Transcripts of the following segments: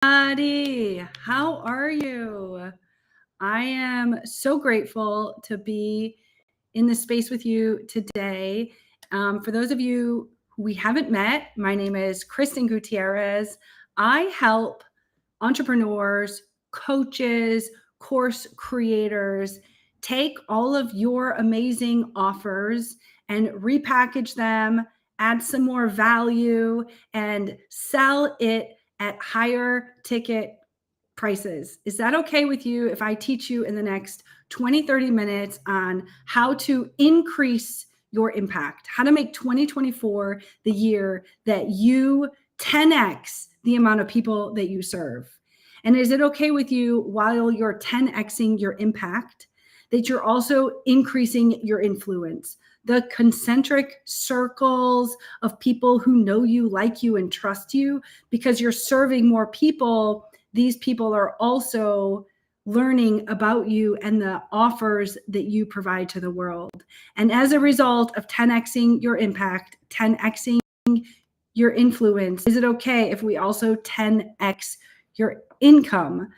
Buddy, how are you? I am so grateful to be in this space with you today. For those of you who we haven't met, my name is Kristen Gutierrez. I help entrepreneurs, coaches, course creators take all of your amazing offers and repackage them, add some more value, and sell it at higher ticket prices. Is that okay with you if I teach you in the next 20, 30 minutes on how to increase your impact, how to make 2024 the year that you 10x the amount of people that you serve? And is it okay with you while you're 10xing your impact that you're also increasing your influence? The concentric circles of people who know you, like you, and trust you because you're serving more people. These people are also learning about you and the offers that you provide to the world. And as a result of 10xing your impact, 10xing your influence, is it okay if we also 10x your income?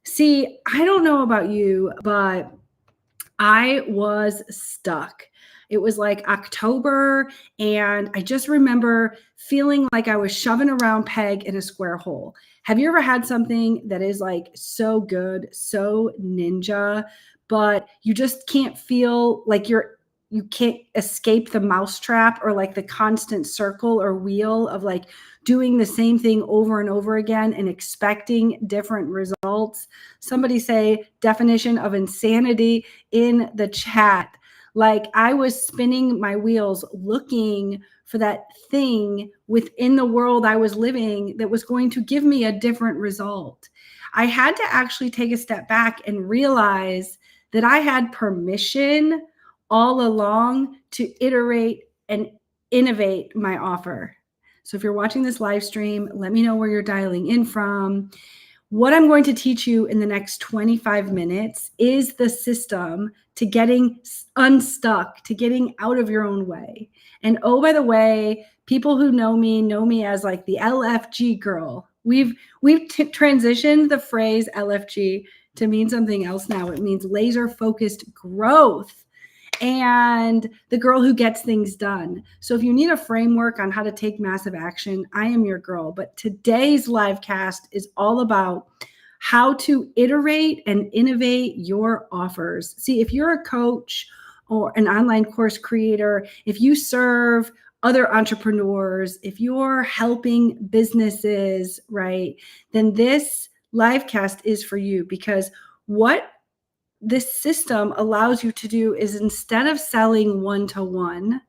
See, I don't know about you, but I was stuck. It was like October, and I just remember feeling like I was shoving a round peg in a square hole. Have you ever had something that is like so good, so ninja, but you just can't feel like you can't escape the mousetrap or like the constant circle or wheel of like doing the same thing over and over again and expecting different results? Somebody say definition of insanity in the chat. Like I was spinning my wheels looking for that thing within the world I was living that was going to give me a different result. I had to actually take a step back and realize that I had permission all along to iterate and innovate my offer. So if you're watching this live stream, let me know where you're dialing in from. What I'm going to teach you in the next 25 minutes is the system to getting unstuck, to getting out of your own way. And oh, by the way, people who know me as like the LFG girl. We've transitioned the phrase LFG to mean something else now. It means laser focused growth and the girl who gets things done. So if you need a framework on how to take massive action, I am your girl. But today's live cast is all about how to iterate and innovate your offers. See, if you're a coach or an online course creator, if you serve other entrepreneurs, if you're helping businesses, right, then this live cast is for you, because what this system allows you to do is, instead of selling one-to-one,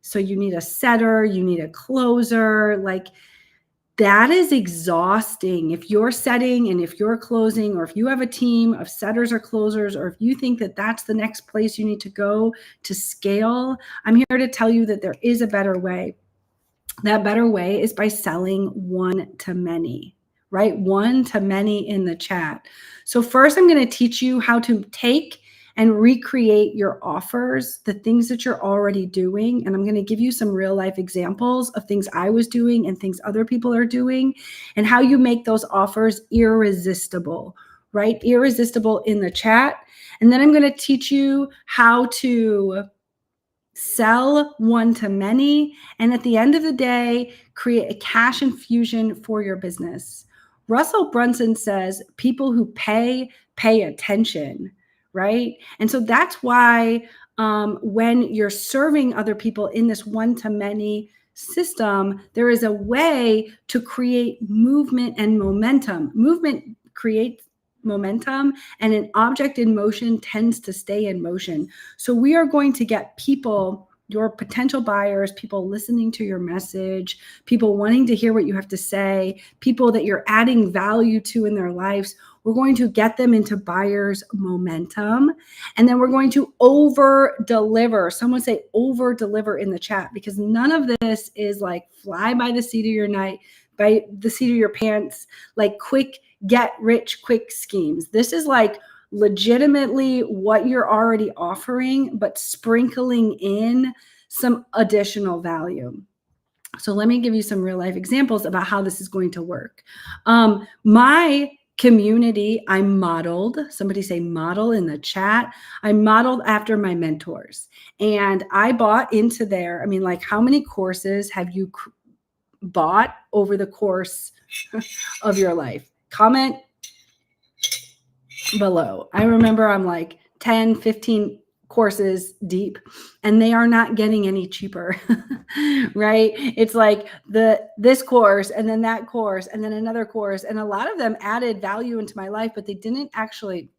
so you need a setter, you need a closer, like that is exhausting. If you're setting and if you're closing, or if you have a team of setters or closers, or if you think that that's the next place you need to go to scale, I'm here to tell you that there is a better way. That better way is by selling one to many. Right? One to many in the chat. So first, I'm going to teach you how to take and recreate your offers, the things that you're already doing. And I'm going to give you some real life examples of things I was doing and things other people are doing, and how you make those offers irresistible, right? Irresistible in the chat. And then I'm going to teach you how to sell one to many, and at the end of the day, create a cash infusion for your business. Russell Brunson says people who pay attention, right? And so that's why when you're serving other people in this one-to-many system, there is a way to create movement and momentum. Movement creates momentum, and an object in motion tends to stay in motion. So we are going to get people, your potential buyers, people listening to your message, people wanting to hear what you have to say, people that you're adding value to in their lives. We're going to get them into buyers momentum, and then we're going to over deliver. Someone say over deliver in the chat, because none of this is like fly by the seat of your by the seat of your pants, like quick get rich quick schemes. This is like legitimately what you're already offering, but sprinkling in some additional value. So let me give you some real life examples about how this is going to work. My community, I modeled, somebody say model in the chat. I modeled after my mentors, and I bought into their, I mean, like, how many courses have you bought over the course of your life? Comment below. I remember I'm like 10, 15 courses deep, and they are not getting any cheaper. Right? It's like this course and then that course and then another course, and a lot of them added value into my life, but they didn't actually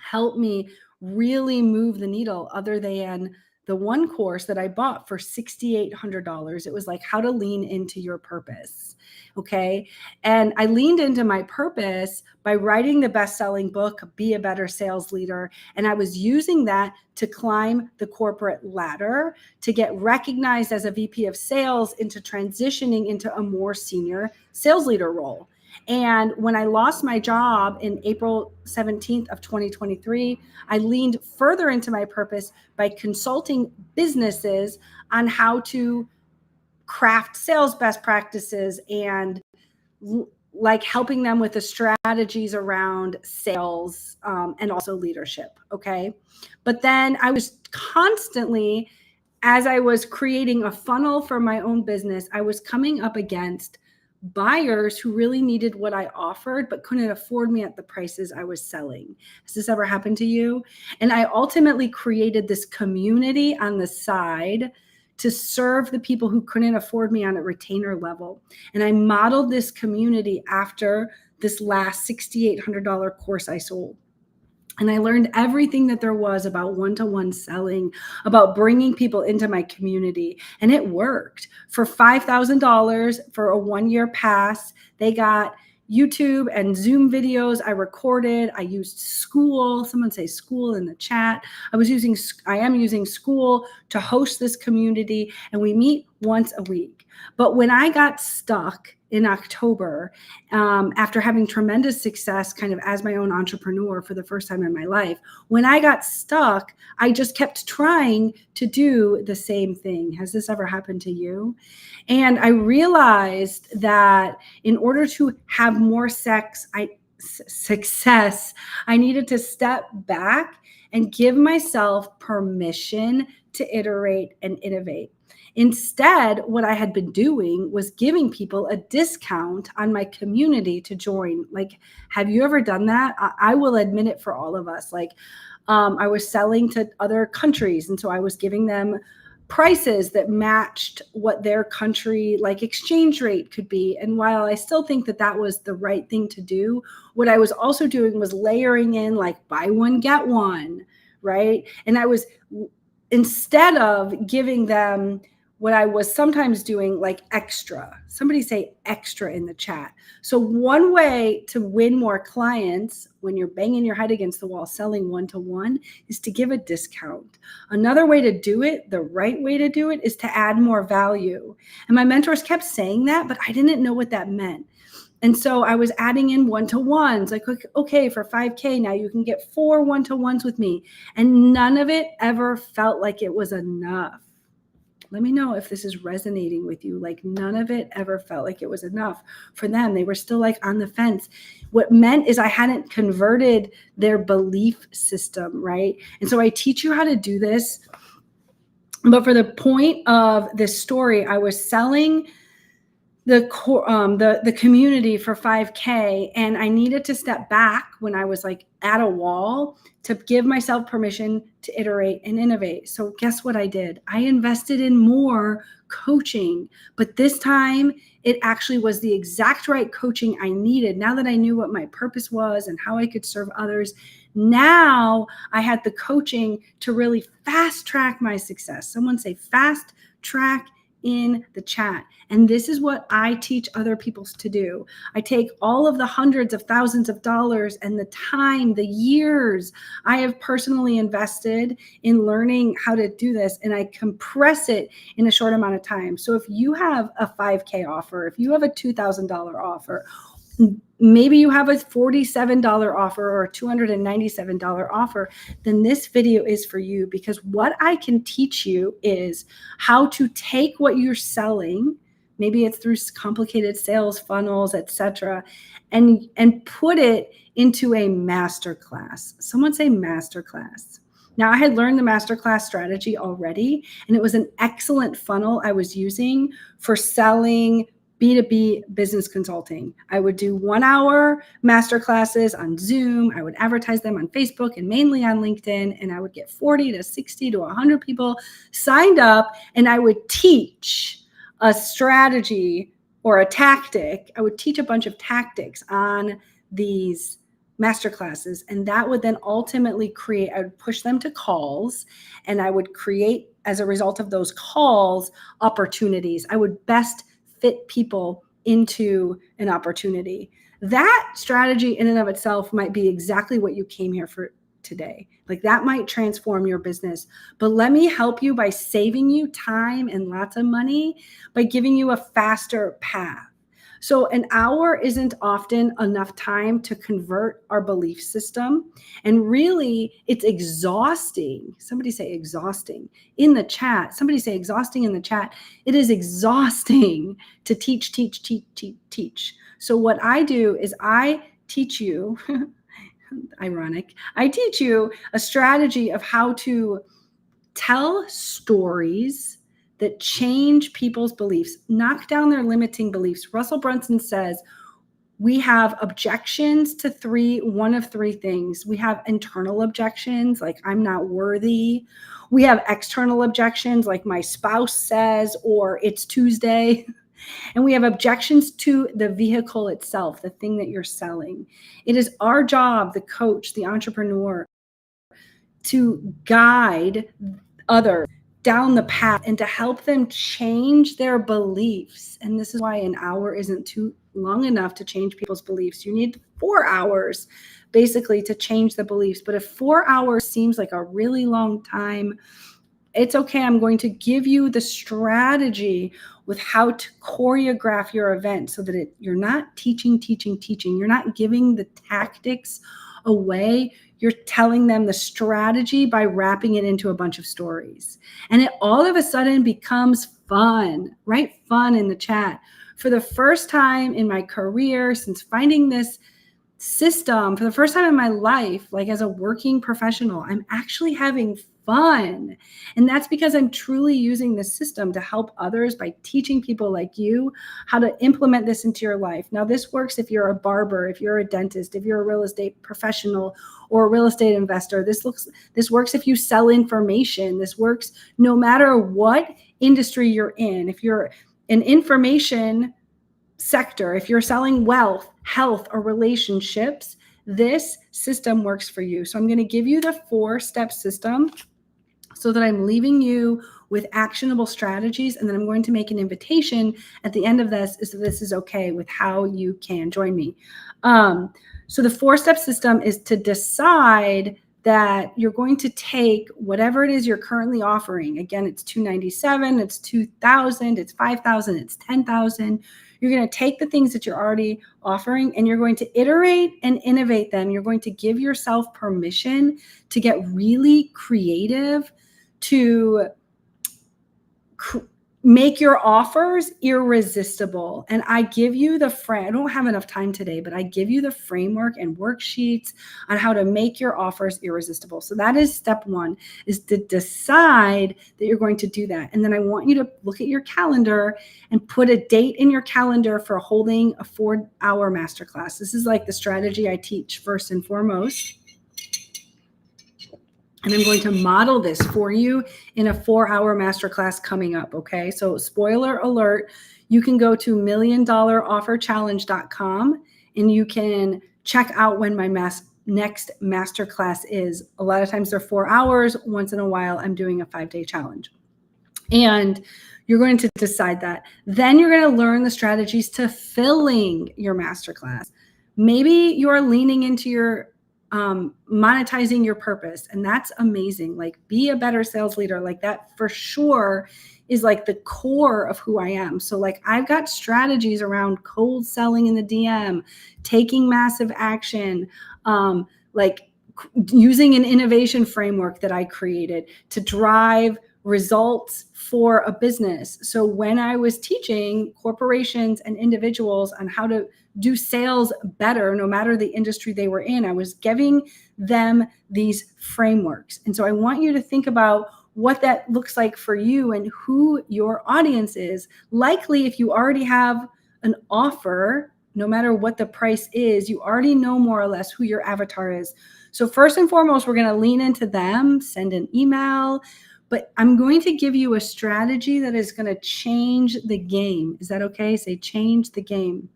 help me really move the needle, other than the one course that I bought for $6,800. It was like how to lean into your purpose. Okay. And I leaned into my purpose by writing the best-selling book, Be a Better Sales Leader. And I was using that to climb the corporate ladder, to get recognized as a VP of sales, into transitioning into a more senior sales leader role. And when I lost my job in April 17th of 2023, I leaned further into my purpose by consulting businesses on how to craft sales best practices and like helping them with the strategies around sales and also leadership. Okay. But then I was constantly, as I was creating a funnel for my own business, I was coming up against buyers who really needed what I offered but couldn't afford me at the prices I was selling. Has this ever happened to you? And I ultimately created this community on the side to serve the people who couldn't afford me on a retainer level. And I modeled this community after this last $6,800 course I sold. And I learned everything that there was about one-to-one selling, about bringing people into my community. And it worked. For $5,000 for a 1-year pass, they got YouTube and Zoom videos I recorded. I used School. Someone say School in the chat. I am using School to host this community, and we meet once a week. But when I got stuck in October, after having tremendous success kind of as my own entrepreneur for the first time in my life, when I got stuck, I just kept trying to do the same thing. Has this ever happened to you? And I realized that in order to have more success, I needed to step back and give myself permission to iterate and innovate. Instead, what I had been doing was giving people a discount on my community to join. Like, have you ever done that? I will admit it for all of us. Like, I was selling to other countries, and so I was giving them prices that matched what their country like exchange rate could be. And while I still think that that was the right thing to do, what I was also doing was layering in like buy one, get one, right? And I was, instead of giving them what I was sometimes doing, like extra. Somebody say extra in the chat. So one way to win more clients when you're banging your head against the wall selling one-to-one is to give a discount. Another way to do it, the right way to do it, is to add more value. And my mentors kept saying that, but I didn't know what that meant. And so I was adding in one-to-ones, like, okay, for 5K, now you can get 4 one-to-ones with me. And none of it ever felt like it was enough. Let me know if this is resonating with you. Like, none of it ever felt like it was enough for them. They were still like on the fence. What meant is I hadn't converted their belief system, right? And so I teach you how to do this. But for the point of this story, I was selling the community for 5K, and I needed to step back when I was like at a wall to give myself permission to iterate and innovate. So guess what I did? I invested in more coaching, but this time it actually was the exact right coaching I needed. Now that I knew what my purpose was and how I could serve others, now I had the coaching to really fast track my success. Someone say fast track in the chat. And this is what I teach other people to do. I take all of the hundreds of thousands of dollars and the time, the years I have personally invested in learning how to do this, and I compress it in a short amount of time. So if you have a 5K offer, if you have a $2,000 offer, maybe you have a $47 offer or a $297 offer, then this video is for you, because what I can teach you is how to take what you're selling, Maybe it's through complicated sales funnels, etc., and put it into a masterclass. Someone say masterclass. Now, I had learned the masterclass strategy already, and it was an excellent funnel I was using for selling B2B business consulting. I would do 1-hour masterclasses on Zoom. I would advertise them on Facebook and mainly on LinkedIn, and I would get 40 to 60 to 100 people signed up, and I would teach a strategy or a tactic. I would teach a bunch of tactics on these masterclasses, and that would then ultimately create, I would push them to calls, and I would create, as a result of those calls, opportunities. I would best fit people into an opportunity. That strategy in and of itself might be exactly what you came here for today. Like, that might transform your business. But let me help you by saving you time and lots of money by giving you a faster path. So an hour isn't often enough time to convert our belief system. And really, it's exhausting. Somebody say exhausting in the chat. Somebody say exhausting in the chat. It is exhausting to teach. So what I do is I teach you, ironic, I teach you a strategy of how to tell stories that change people's beliefs, knock down their limiting beliefs. Russell Brunson says we have objections to one of three things. We have internal objections, like I'm not worthy. We have external objections, like my spouse says, or it's Tuesday. And we have objections to the vehicle itself, the thing that you're selling. It is our job, the coach, the entrepreneur, to guide others down the path and to help them change their beliefs. And this is why an hour isn't too long enough to change people's beliefs. You need 4 hours basically to change the beliefs. But if 4 hours seems like a really long time, it's okay. I'm going to give you the strategy with how to choreograph your event so that you're not teaching. You're not giving the tactics away. You're telling them the strategy by wrapping it into a bunch of stories. And it all of a sudden becomes fun, right? Fun in the chat. For the first time in my career, since finding this system, for the first time in my life, like as a working professional, I'm actually having fun. And that's because I'm truly using this system to help others by teaching people like you how to implement this into your life. Now, this works if you're a barber, if you're a dentist, if you're a real estate professional or a real estate investor. This works if you sell information. This works no matter what industry you're in. If you're an information sector, if you're selling wealth, health, or relationships, this system works for you. So I'm going to give you the 4-step system so that I'm leaving you with actionable strategies. And then I'm going to make an invitation at the end of this, if this is okay, with how you can join me. So the 4-step system is to decide that you're going to take whatever it is you're currently offering. Again, it's $297, it's $2,000, it's $5,000, it's $10,000. You're going to take the things that you're already offering and you're going to iterate and innovate them. You're going to give yourself permission to get really creative, to make your offers irresistible. And I give you I don't have enough time today, but I give you the framework and worksheets on how to make your offers irresistible. So that is step 1, is to decide that you're going to do that. And then I want you to look at your calendar and put a date in your calendar for holding a 4-hour masterclass. This is like the strategy I teach first and foremost. And I'm going to model this for you in a 4-hour masterclass coming up, okay? So spoiler alert, you can go to $1,000,000offerchallenge.com and you can check out when my next masterclass is. A lot of times they're 4 hours. Once in a while, I'm doing a 5-day challenge. And you're going to decide that. Then you're going to learn the strategies to filling your masterclass. Maybe you're leaning into your monetizing your purpose. And that's amazing. Like, be a better sales leader. Like, that for sure is like the core of who I am. So like, I've got strategies around cold selling in the DM, taking massive action, like using an innovation framework that I created to drive results for a business. So when I was teaching corporations and individuals on how to do sales better, no matter the industry they were in, I was giving them these frameworks. And so I want you to think about what that looks like for you and who your audience is. Likely, if you already have an offer, no matter what the price is, you already know more or less who your avatar is. So first and foremost, we're going to lean into them, send an email, but I'm going to give you a strategy that is going to change the game. Is that okay? Say change the game.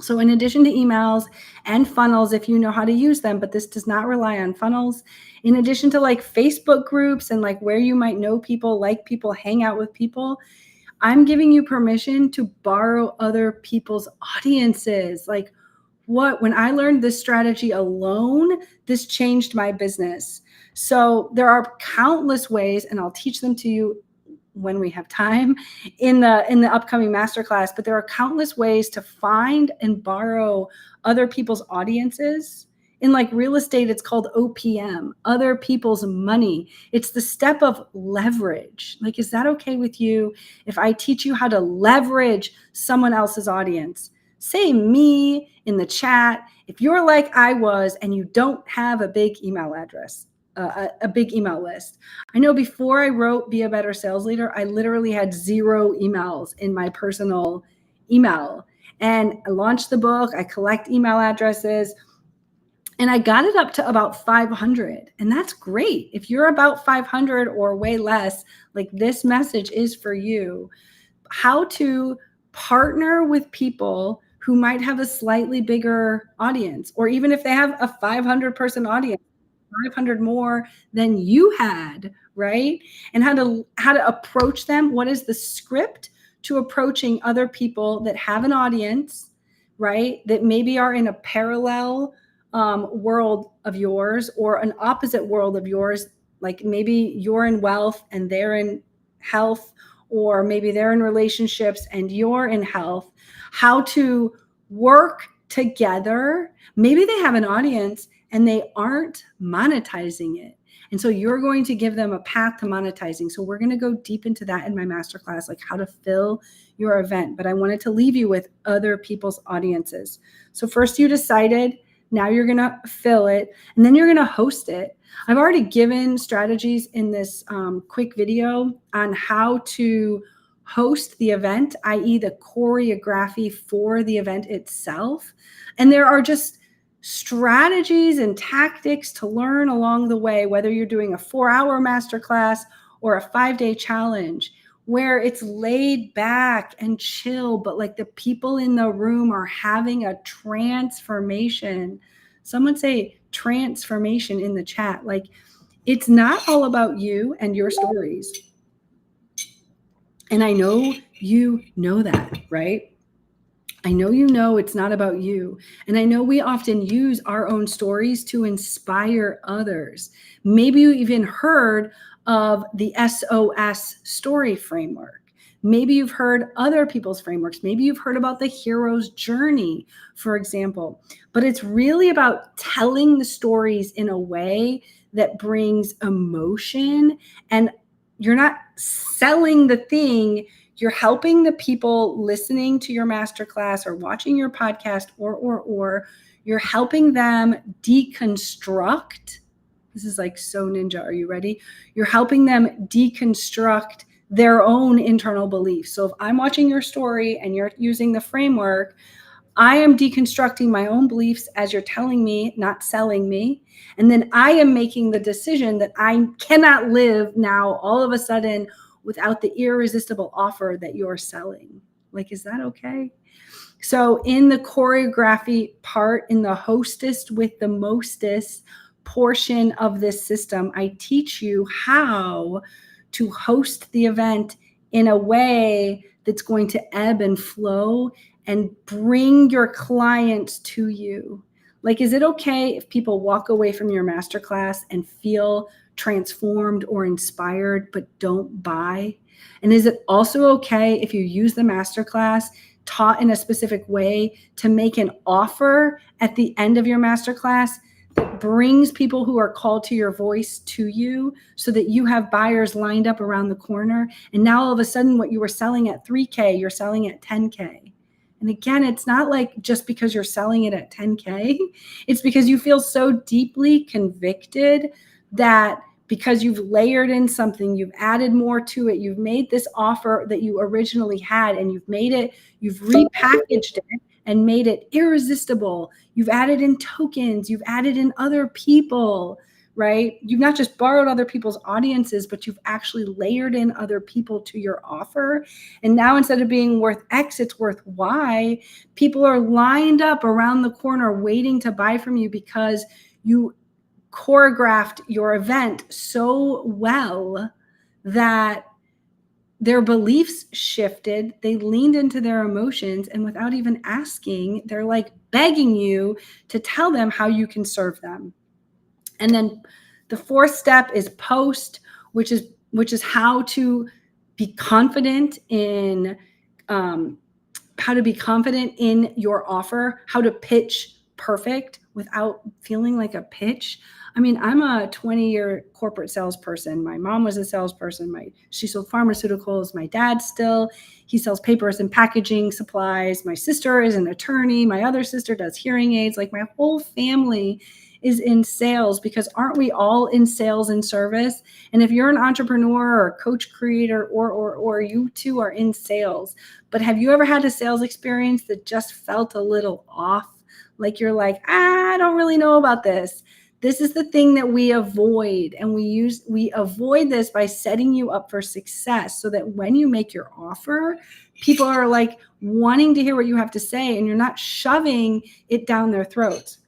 So in addition to emails and funnels, if you know how to use them, but this does not rely on funnels, in addition to like Facebook groups and like where you might know people, like people, hang out with people, I'm giving you permission to borrow other people's audiences. Like when I learned this strategy alone, this changed my business. So there are countless ways, and I'll teach them to you when we have time in the upcoming masterclass, but there are countless ways to find and borrow other people's audiences. In like real estate, it's called OPM, other people's money. It's the step of leverage. Like, is that okay with you if I teach you how to leverage someone else's audience? Say me in the chat if you're like I was and you don't have a big email address, a big email list. I know before I wrote Be a Better Sales Leader, I literally had 0 emails in my personal email. And I launched the book, I collect email addresses, and I got it up to about 500. And that's great. If you're about 500 or way less, like this message is for you. How to partner with people who might have a slightly bigger audience, or even if they have a 500 person audience, 500 more than you had, right? And how to approach them. What is the script to approaching other people that have an audience, right? That maybe are in a parallel world of yours or an opposite world of yours. Like maybe you're in wealth and they're in health, or maybe they're in relationships and you're in health. How to work together. Maybe they have an audience and they aren't monetizing it. And so you're going to give them a path to monetizing. So we're going to go deep into that in my masterclass, like how to fill your event. But I wanted to leave you with other people's audiences. So first you decided, now you're going to fill it, and then you're going to host it. I've already given strategies in this quick video on how to host the event, i.e. the choreography for the event itself. And there are just strategies and tactics to learn along the way, whether you're doing a 4-hour masterclass or a 5-day challenge, where it's laid back and chill, but like the people in the room are having a transformation. Someone say transformation in the chat. Like, it's not all about you and your stories. And I know you know that, right? I know you know it's not about you. And I know we often use our own stories to inspire others. Maybe you even heard of the SOS story framework. Maybe you've heard other people's frameworks. Maybe you've heard about the hero's journey, for example. But it's really about telling the stories in a way that brings emotion, and you're not selling the thing. You're helping the people listening to your masterclass or watching your podcast, or you're helping them deconstruct. This is like so ninja. Are you ready? You're helping them deconstruct their own internal beliefs. So if I'm watching your story and you're using the framework, I am deconstructing my own beliefs as you're telling me, not selling me. And then I am making the decision that I cannot live now all of a sudden without the irresistible offer that you're selling. Like, is that okay? So in the choreography part, in the hostess with the mostest portion of this system, I teach you how to host the event in a way that's going to ebb and flow and bring your clients to you. Like, is it okay if people walk away from your masterclass and feel transformed or inspired, but don't buy? And is it also okay if you use the masterclass taught in a specific way to make an offer at the end of your masterclass that brings people who are called to your voice to you so that you have buyers lined up around the corner. And now all of a sudden what you were selling at 3K, you're selling at 10K. And again, it's not like just because you're selling it at 10K, it's because you feel so deeply convicted that because you've layered in something, you've added more to it, you've made this offer that you originally had, and you've repackaged it and made it irresistible. You've added in tokens, you've added in other people, right? You've not just borrowed other people's audiences, but you've actually layered in other people to your offer. And now instead of being worth X, it's worth Y. People are lined up around the corner waiting to buy from you because you choreographed your event so well that their beliefs shifted, they leaned into their emotions, and without even asking, they're like begging you to tell them how you can serve them. And then the fourth step is post, which is how to be confident in your offer, how to pitch perfect without feeling like a pitch. I mean, I'm a 20-year corporate salesperson. My mom was a salesperson. She sold pharmaceuticals. My dad he sells papers and packaging supplies. My sister is an attorney. My other sister does hearing aids. Like my whole family is in sales, because aren't we all in sales and service? And if you're an entrepreneur or a coach creator or you too are in sales, but have you ever had a sales experience that just felt a little off? Like you're like, I don't really know about this. This is the thing that we avoid. And we avoid this by setting you up for success so that when you make your offer, people are like wanting to hear what you have to say and you're not shoving it down their throats.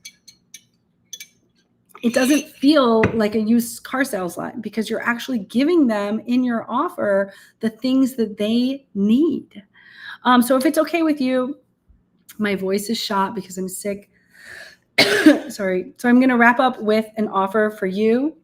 It doesn't feel like a used car sales line because you're actually giving them in your offer the things that they need. So if it's okay with you, my voice is shot because I'm sick. Sorry. So I'm going to wrap up with an offer for you.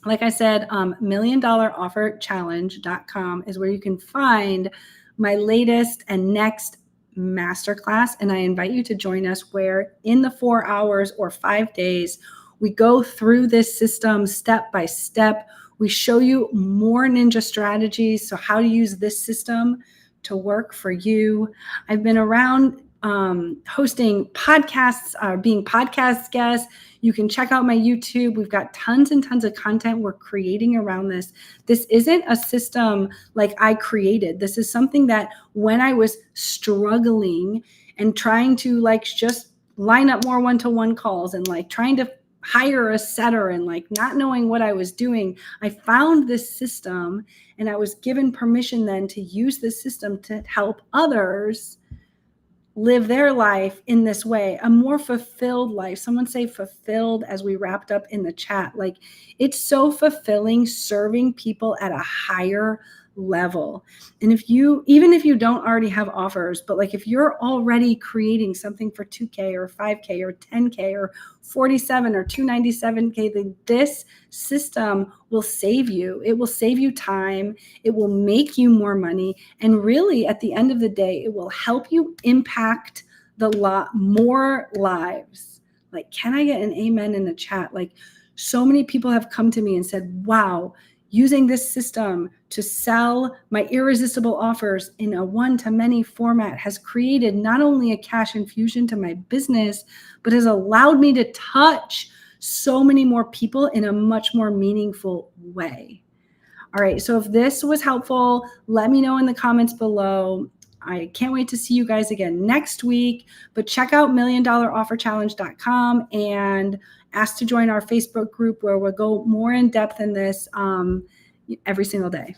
Like I said, milliondollarofferchallenge.com is where you can find my latest and next masterclass. And I invite you to join us where in the 4 hours or 5 days, we go through this system step by step. We show you more ninja strategies. So how to use this system to work for you. I've been around hosting podcasts, being podcast guests. You can check out my YouTube. We've got tons and tons of content we're creating around this. This isn't a system like I created. This is something that when I was struggling and trying to like just line up more one-to-one calls and like trying to hire a setter and like not knowing what I was doing, I found this system and I was given permission then to use this system to help others live their life in this way, a more fulfilled life. Someone say fulfilled as we wrapped up in the chat. Like it's so fulfilling serving people at a higher level. And even if you don't already have offers, but like if you're already creating something for 2K or 5K or 10K or 47 or 297K, then this system will save you. It will save you time. It will make you more money. And really at the end of the day, it will help you impact more lives. Like, can I get an amen in the chat? Like so many people have come to me and said, wow, using this system to sell my irresistible offers in a one-to-many format has created not only a cash infusion to my business, but has allowed me to touch so many more people in a much more meaningful way. All right, so if this was helpful, let me know in the comments below. I can't wait to see you guys again next week, but check out milliondollarofferchallenge.com and ask to join our Facebook group where we'll go more in depth in this every single day.